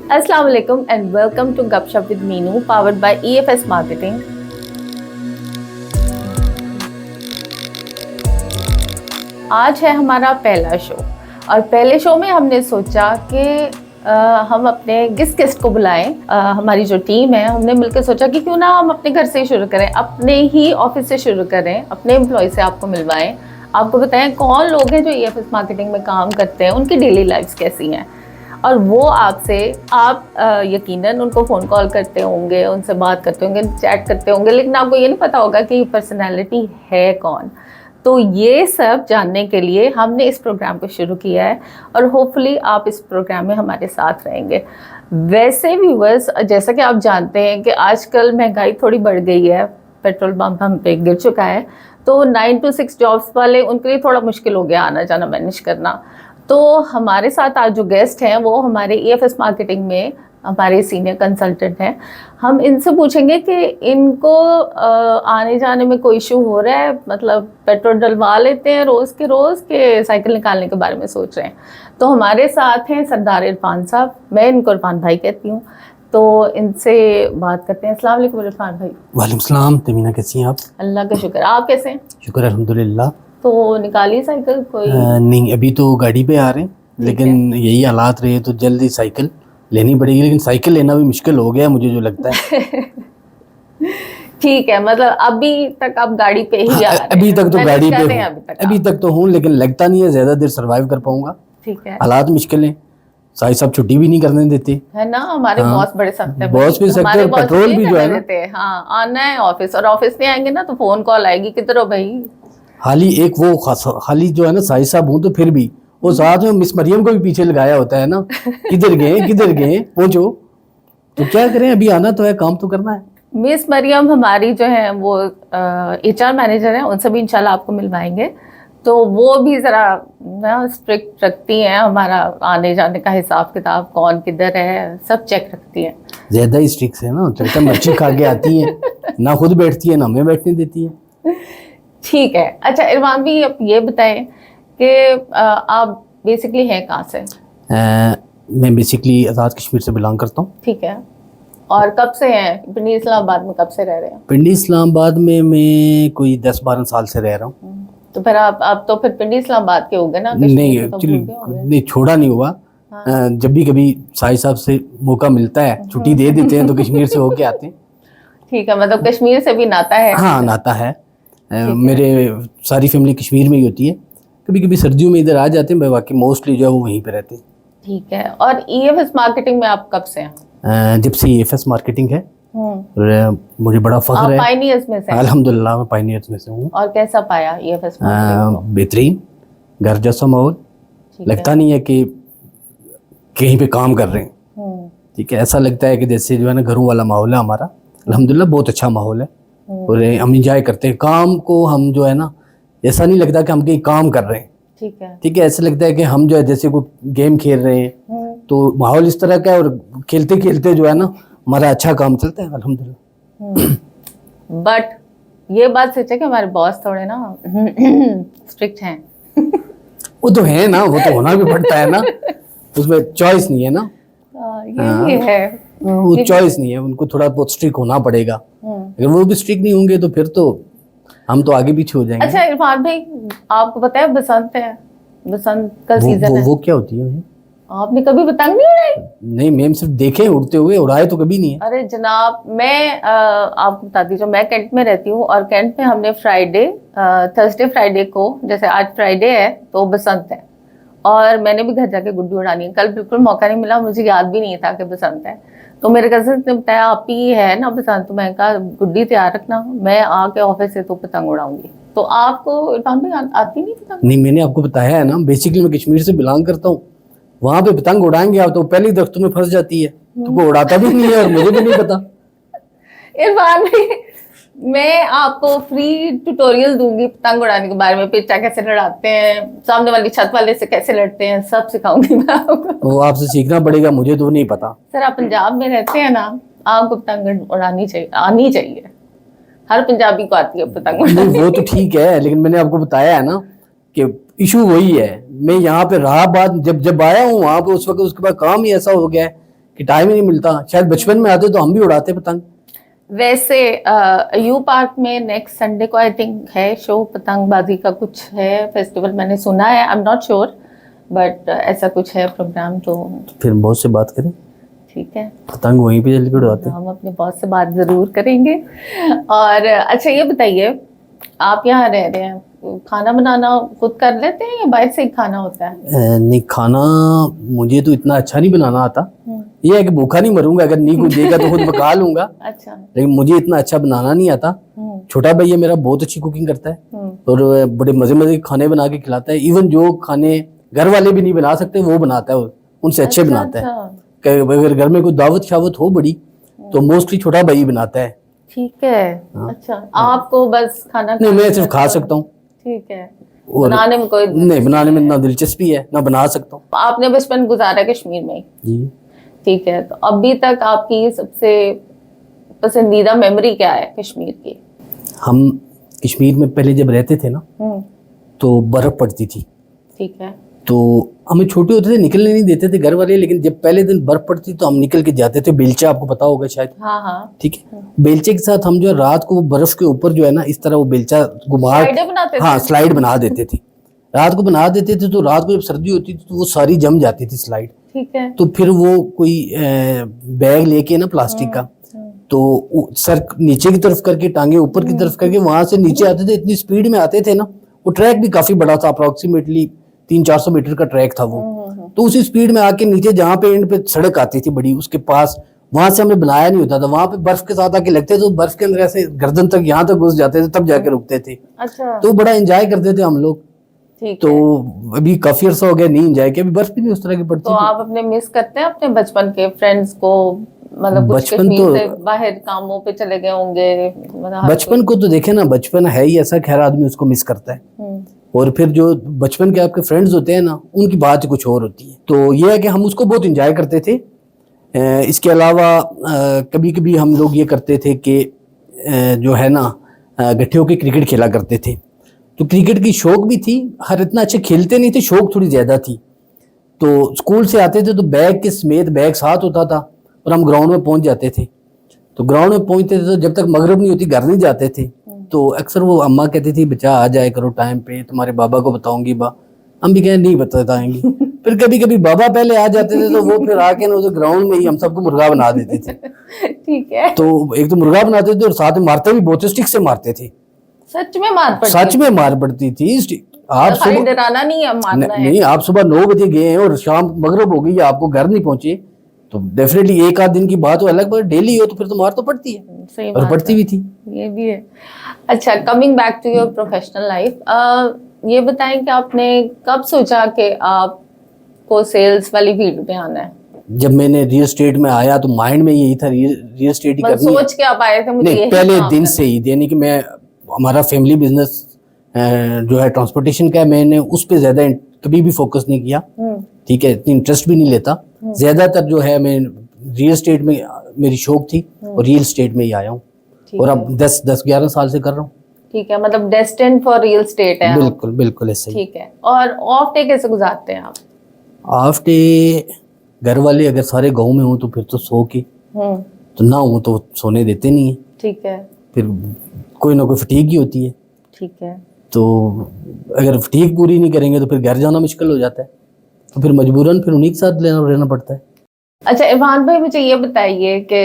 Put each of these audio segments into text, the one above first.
अस्सलाम वालेकुम and welcome to गपशप with Meenu powered by EFS marketing. आज है हमारा पहला शो और पहले शो में हमने सोचा कि हम अपने गेस्ट को बुलाएं। हमारी जो टीम है हमने मिलकर सोचा कि क्यों ना हम अपने घर से ही शुरू करें, अपने ही ऑफिस से शुरू करें, अपने एम्प्लॉय से आपको मिलवाएं, आपको बताएं कौन लोग हैं जो EFS मार्केटिंग में काम करते हैं, उनकी डेली लाइफ्स कैसी हैं। और वो आपसे आप यकीनन उनको फ़ोन कॉल करते होंगे, उनसे बात करते होंगे, चैट करते होंगे, लेकिन आपको ये नहीं पता होगा कि पर्सनैलिटी है कौन। तो ये सब जानने के लिए हमने इस प्रोग्राम को शुरू किया है और होपफुली आप इस प्रोग्राम में हमारे साथ रहेंगे। वैसे व्यूअर्स, जैसा कि आप जानते हैं कि आजकल महंगाई थोड़ी बढ़ गई है, पेट्रोल पंप हम पे गिर चुका है, तो 9 to 6 जॉब्स वाले उनके लिए थोड़ा मुश्किल हो गया आना जाना मैनेज करना। तो हमारे साथ आज जो गेस्ट हैं वो हमारे EFS मार्केटिंग में हमारे सीनियर कंसल्टेंट हैं। हम इनसे पूछेंगे कि इनको आने जाने में कोई इशू हो रहा है, मतलब पेट्रोल डलवा लेते हैं रोज़ के रोज़ के साइकिल निकालने के बारे में सोच रहे हैं। तो हमारे साथ हैं सरदार इरफान साहब, मैं इनको इरफान भाई कहती हूँ। तो इनसे बात करते हैं। अस्सलाम वालेकुम इरफान भाई। वालेकुम सलाम। तमीना कैसी हैं आप? अल्लाह का शुक्र, आप कैसे हैं? शुक्र अल्हम्दुलिल्लाह। तो निकाली साइकिल कोई? नहीं, अभी तो गाड़ी पे आ रहे हैं, लेकिन यही हालात रहे तो जल्दी साइकिल लेनी पड़ेगी, लेकिन साइकिल लेना भी मुश्किल हो गया मुझे जो लगता है। ठीक है, मतलब अभी तक आप गाड़ी पे ही जा रहे हैं? अभी तक तो गाड़ी पे हूँ, अभी तक तो हूँ, लेकिन लगता नहीं है ज़्यादा देर सर्वाइव कर पाऊंगा। ठीक है, हालात मुश्किल हैं, साहिब साहब छुट्टी भी नहीं करने देते है ना। हमारे बॉस बड़े सख्त हैं, बॉस भी सख्त है, पेट्रोल भी जो है ना। हाँ, आना है ऑफिस और ऑफिस नहीं आएंगे ना तो फोन कॉल आएगी, किधर हो भाई। हाली एक वो हाली जो है ना, साहिब साहब हूँ तो फिर भी वो साथ में मिस मरियम को भी पीछे लगाया होता है ना, किधर गए पहुंचो। तो क्या करें, अभी आना तो है, काम तो करना है। मिस मरियम हमारी जो है वो HR मैनेजर है, उनसे भी इंशाल्लाह आपको मिलवाएंगे। तो वो भी ज़रा ना स्ट्रिक्ट रखती हैं, हमारा आने जाने का हिसाब किताब, कौन किधर है सब चेक रखती हैं। ज़्यादा ही स्ट्रिक्ट है ना, चलता मर्ची खा के आती है, ना खुद बैठती है ना हमें बैठने देती है। ठीक है, अच्छा इरफान भी आप ये बताएं कि आप बेसिकली हैं कहाँ से? मैं बेसिकली आज़ाद कश्मीर से बिलोंग करता हूँ। ठीक है, और कब से हैं पिंडी इस्लामाबाद में, कब से रह रहे हैं? पिंडी इस्लामाबाद में मैं कोई 10-12 साल से रह रहा हूँ। तो फिर आप तो फिर पिंडी इस्लामाबाद के हो गए ना? नहीं एक्चुअली नहीं, छोड़ा नहीं हुआ। हाँ। जब भी कभी साहिब साहब से मौका मिलता है, छुट्टी दे देते हैं तो कश्मीर से होके आते हैं। ठीक है, मतलब कश्मीर से भी नाता है? हाँ, नाता है। मेरे सारी फैमिली कश्मीर में ही होती है, कभी कभी सर्दियों में इधर आ जाते हैं, बाकी मोस्टली जो है वो वहीं पे रहते हैं। ठीक है, और EFS मार्केटिंग में आप कब से हैं? जब से EFS मार्केटिंग है और मुझे बड़ा फख्र है। पायनियर्स में से? अल्हम्दुलिल्लाह मैं पायनियर्स में से हूँ। और कैसा पाया EFS मार्केटिंग? बेहतरीन, घर जैसा माहौल, लगता नहीं है कि कहीं पे काम कर रहे हैं। ठीक है, ऐसा लगता है कि जैसे जो है ना घरों वाला माहौल है हमारा। अल्हम्दुलिल्लाह बहुत अच्छा माहौल है और हम इंजॉय करते हैं काम को। हम जो है ना, ऐसा नहीं लगता कि हम कहीं काम कर रहे हैं। ठीक है, ऐसा लगता है कि हम जो है जैसे कोई गेम खेल रहे हैं, तो माहौल इस तरह का है और खेलते खेलते जो है ना हमारा अच्छा काम चलता है अल्हम्दुलिल्लाह। बट ये बात सच है कि हमारे बॉस थोड़े ना स्ट्रिक्ट हैं। वो तो है ना, वो तो होना भी पड़ता है ना, उसमें चॉइस नहीं है ना। ये है, वो चॉइस नहीं है, उनको थोड़ा बहुत स्ट्रिक्ट होना पड़ेगा। अगर वो भी स्ट्रिक्ट नहीं होंगे तो फिर तो हम तो आगे पीछे हो जाएंगे। अच्छा इरफान भाई, आपको पता है बसंत है, बसंत का सीजन है। वो क्या होती है? आपने कभी पतंग नहीं उड़ाई? नहीं मैम, सिर्फ देखे उड़ते हुए, उड़ाए तो कभी नहीं है। अरे जनाब, मैं आपको बताती हूँ, मैं कैंट में रहती हूँ और कैंट में हमने थर्सडे फ्राइडे को, जैसे आज फ्राइडे है तो बसंत है, और मैंने भी घर जाके गुड्डी उड़ानी है। कल बिल्कुल मौका नहीं मिला, मुझे याद भी नहीं था कि बसंत है। तो मेरे कज़न ने बताया आप ही है ना बसंत, तो मैं कहा गुड्डी तैयार रखना, मैं आके ऑफिस से तो पतंग उड़ाऊंगी। तो आपको इरफान भाई आती नहीं पतंग? नहीं, मैंने आपको बताया है ना, बेसिकली मैं कश्मीर से बिलोंग करता हूँ। वहां पे पतंग उड़ाएंगे आप तो पहले ही दरख्तों में फंस जाती है, तो कोई उड़ाता भी नहीं है और मुझे भी नहीं पता। इरफान भाई, मैं आपको फ्री ट्यूटोरियल दूंगी पतंग उड़ाने के बारे में, पिच्चा कैसे लड़ाते हैं, सामने वाली छत वाले से कैसे लड़ते हैं, सब सिखाऊंगी मैं आपको। वो आपसे सीखना पड़ेगा, मुझे तो नहीं पता। सर आप पंजाब में रहते हैं ना, आपको पतंग उड़ानी चाहिए, आनी चाहिए। हर पंजाबी को आती है पतंग उड़ानी। वो तो ठीक है, लेकिन मैंने आपको बताया है ना कि इशू वही है। मैं यहाँ पे रहा बाद जब आया हूँ वहाँ पे, उस वक्त उसके बाद काम ही ऐसा हो गया है कि टाइम ही नहीं मिलता। शायद बचपन में आते तो हम भी उड़ाते पतंग। वैसे यू पार्क में नेक्स्ट संडे को आई थिंक है शो, पतंगबाजी का कुछ है फेस्टिवल, मैंने सुना है, I am not sure, but ऐसा कुछ है प्रोग्राम, तो फिर बॉस से बात करें, ठीक है, पतंग वहीं पे जल के उड़ाते हैं। हम अपने बॉस से बात जरूर करेंगे। और अच्छा ये बताइए, आप यहाँ रह रहे हैं, खाना बनाना खुद कर लेते हैं या बाहर से ही खाना होता है? नहीं, खाना मुझे तो इतना अच्छा नहीं बनाना आता। ये है कि भूखा नहीं मरूंगा, अगर नहीं कुछ देगा तो खुद पका लूंगा। अच्छा। लेकिन मुझे इतना अच्छा बनाना नहीं आता। छोटा भैया मेरा बहुत अच्छी कुकिंग करता है और बड़े मजे मजे के खाने बना के खिलाता है। इवन जो खाने घर वाले भी नहीं बना सकते वो बनाता है, उनसे अच्छे अच्छा, बनाता है। अच्छा। अगर घर में कोई दावत शावत हो बड़ी तो मोस्टली छोटा भाई बनाता है। ठीक है। अच्छा, आपको बस खाना नहीं, मैं सिर्फ खा सकता हूँ। ठीक है, और बनाने में कोई नहीं, बनाने में ना दिलचस्पी है ना बना सकता हूँ। आपने बचपन गुजारा कश्मीर में ही? जी। ठीक है, तो अभी तक आपकी सबसे पसंदीदा मेमोरी क्या है कश्मीर की? हम कश्मीर में पहले जब रहते थे ना तो बर्फ पड़ती थी। ठीक है। तो हमें छोटे होते थे, निकलने नहीं देते थे घर वाले, लेकिन जब पहले दिन बर्फ पड़ती तो हम निकल के जाते थे। बेलचा आपको पता होगा शायद। हाँ हाँ। ठीक है, बेलचे के साथ हम जो है रात को वो बर्फ के ऊपर जो है ना इस तरह वो बेलचा घुमा, स्लाइडें बनाते थे? हाँ, स्लाइड बना देते थे। रात को बना देते थे तो रात को जब सर्दी होती थी तो वो सारी जम जाती थी स्लाइड। ठीक है। तो फिर वो कोई बैग लेके ना प्लास्टिक का, तो सर नीचे की तरफ करके टांगे ऊपर की तरफ करके वहां से नीचे आते थे। इतनी स्पीड में आते थे ना, वो ट्रैक भी काफी बड़ा था, अप्रोक्सीमेटली 300-400 मीटर का ट्रैक था वो। तो उसी स्पीड में आके नीचे जहाँ पे एंड पे सड़क आती थी बड़ी, उसके पास, वहां से हमें बनाया नहीं होता था, वहां पे बर्फ के साथ आके लगते थे तो बर्फ के अंदर ऐसे गर्दन तक यहाँ तक घुस जाते थे, तब जाके रुकते थे। अच्छा। तो बड़ा एंजॉय करते थे हम लोग। ठीक तो है। अभी काफी अर्सा हो गया नहीं एंजॉय किया, अभी बर्फ भी नहीं उस तरह की पड़ती। तो आप अपने मिस करते हैं अपने बचपन के फ्रेंड्स को? मतलब कुछ बचपन कश्मीर तो- से बाहर कामों पे चले गए होंगे, मतलब हर बचपन को तो देखे ना, बचपन है ही ऐसा, खैर आदमी उसको मिस करता है। और फिर जो बचपन के आपके फ्रेंड्स होते हैं ना, उनकी बात ही कुछ और होती है। तो ये है कि हम उसको बहुत एंजॉय करते थे। इसके अलावा कभी कभी हम लोग ये करते थे कि जो है ना गट्ठे होके क्रिकेट खेला करते थे। तो क्रिकेट की शौक भी थी, हर इतना अच्छे खेलते नहीं थे, शौक थोड़ी ज्यादा थी। तो स्कूल से आते थे तो बैग के समेत, बैग साथ होता था और हम ग्राउंड में पहुंच जाते थे। तो ग्राउंड में पहुंचते थे तो जब तक मगरिब नहीं होती घर नहीं जाते थे। तो अक्सर वो अम्मा कहती थी बच्चा आ जाए करो टाइम पे, तुम्हारे बाबा को बताऊंगी बा। हम भी कहें नहीं बताएंगे। फिर कभी कभी बाबा पहले आ जाते थे तो वो फिर आके ना उस ग्राउंड में ही हम सबको मुर्गा बना देते थे। ठीक है। तो एक तो मुर्गा बनाते थे और साथ में मारते भी बहुत, स्टिक से मारते थे। सच में मार पड़ती? सच में मार पड़ती थी। आप खाली डराना नहीं है, मारना है। नहीं, आप सुबह 9 बजे गए हैं और शाम मगरिब हो गई, आपको घर नहीं पहुंचे, तो डेफिनेटली एक आध दिन की बात हो अलग, पर डेली हो तो फिर तो मार तो पड़ती है। सही और बात पड़ती है। भी थी। ये भी है। अच्छा, coming back to your professional life, ये बताएं कि आपने कब सोचा कि आपको सेल्स वाली फील्ड में आना है? जब मैंने रियल एस्टेट में आया तो माइंड में यही था रियल एस्टेट ही मतलब करनी है। सोच के आप आए थे मुझे नहीं, यही पहले काम दिन करना से ही, यानी कि मैं, हमारा फैमिली बिजनेस जो है ट्रांसपोर्टेशन का है, मैंने उस पे ज्यादा कभी भी फोकस नहीं किया। ठीक है, इतनी इंटरेस्ट भी नहीं लेता। ज्यादातर जो है मैं रियल एस्टेट में मेरी शौक थी और रियल एस्टेट में ही आया हूँ और अब 10-11 साल से कर रहा हूँ। ठीक है, मतलब डेस्टिन्ड फॉर रियल एस्टेट है। बिल्कुल बिल्कुल ऐसे ही। ठीक है। और ऑफ डे कैसे गुजारते हैं आप? ऑफ डे घर वाले अगर सारे गांव में हो तो फिर तो सो के, तो ना हो तो सोने देते नहीं है। ठीक है। फिर कोई ना कोई फटीक ही होती है। ठीक है। तो अगर फटीक पूरी नहीं करेंगे तो फिर घर जाना मुश्किल हो जाता है, तो फिर मजबूरन फिर उन्हीं के साथ रहना पड़ता है। अच्छा इरफान भाई, मुझे ये बताइए कि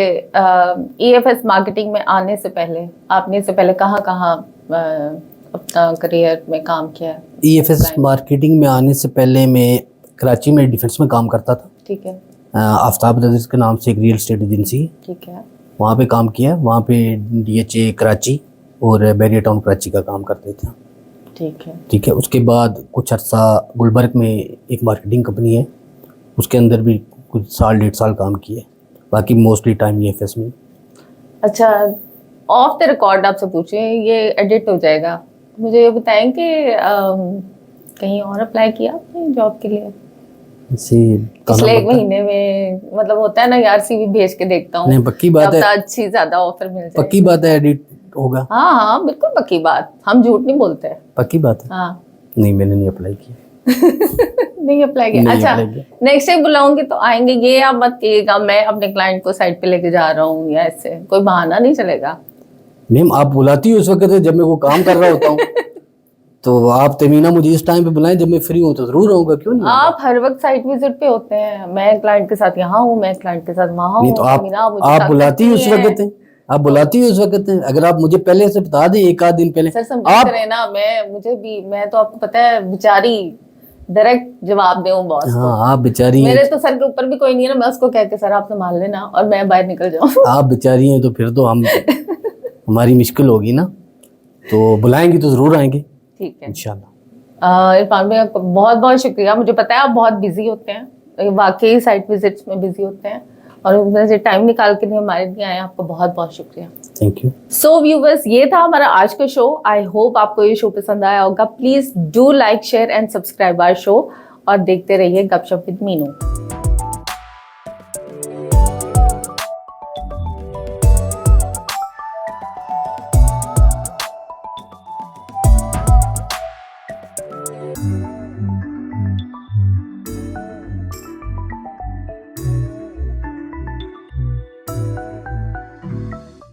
EFS मार्केटिंग में आने से पहले आपने इससे पहले कहाँ अपना करियर में काम किया है? EFS मार्केटिंग में आने से पहले मैं कराची में डिफेंस में काम करता था। ठीक है। आफ्ताब ब्रदर्स के नाम से एक रियल एस्टेट एजेंसी, ठीक है, वहाँ पे काम किया। वहाँ पे DHA कराची और बैरियर टाउन कराची का काम करते थे। ठीक है। ठीक है, उसके बाद कुछ अर्सा गुलबर्ग में एक मार्केटिंग कंपनी है, उसके अंदर भी कुछ साल 1.5 साल काम किए। बाकी मोस्टली टाइम EFS में। अच्छा, ऑफ द रिकॉर्ड आपसे पूछें, ये एडिट हो जाएगा, मुझे ये बताएं कि कहीं और अप्लाई किया आपने जॉब के लिए पिछले 1 महीने में? मतलब होता है ना यार, CV भेज के देखता हूँ। नहीं, पक्की बात है, अच्छी ज्यादा ऑफर मिल जाए। पक्की बात है, एडिट होगा। हाँ हाँ बिल्कुल पक्की बात, हम झूठ नहीं बोलते। पक्की बात है। हाँ। नहीं, मैंने नहीं अप्लाई किया। नहीं अप्लाई किया। नहीं अच्छा, apply किया। नेक्स्ट टाइम बुलाऊंगी तो आएंगे, ये आप मत कहिएगा मैं अपने क्लाइंट को साइड पे लेके जा रहा हूँ या ऐसे कोई बहाना नहीं चलेगा। मैम आप बुलाती हो उस वक्त जब मैं वो काम कर रहा होता हूँ। तो आप तमीना मुझे इस टाइम पे बुलाएं जब मैं फ्री हूँ तो जरूर आऊंगा, क्यों नहीं आऊंगा? आप हर वक्त साइट विजिट पे होते हैं, मैं क्लाइंट के साथ यहाँ हूँ, मैं क्लाइंट के साथ वहाँ नहीं हूँ। तो आप तमीना मुझे आप साथ बुलाती रखती हो उस हैं। वक्त हैं, आप बुलाती हो उस वक्त हैं। अगर आप मुझे पहले से बता दें एक आध दिन पहले सर समझा आप। करें ना, मैं तो आपको पता है बेचारी डायरेक्ट जवाब दूं बॉस को। हाँ आप बेचारी मेरे हैं, तो सर के ऊपर भी कोई नहीं है ना, मैं उसको कह के सर आप संभाल लेना और मैं बाहर निकल जाऊँ। आप बेचारी हैं तो फिर तो हम हमारी मुश्किल होगी ना। तो बुलाएंगी तो जरूर आएंगे ठीक है। इंशाल्लाह। इरफान भाई आपका बहुत बहुत शुक्रिया। मुझे पता है आप बहुत बिजी होते हैं, वाकई साइट विजिट्स में बिजी होते हैं, और मुझे टाइम निकाल के लिए हमारे लिए आए, आपका बहुत बहुत शुक्रिया। Thank you. सो व्यूवर्स, ये था हमारा आज का शो। आई होप आपको ये शो पसंद आया होगा। Please do like, share and subscribe our show और देखते रहिए गपशप विद मीनू।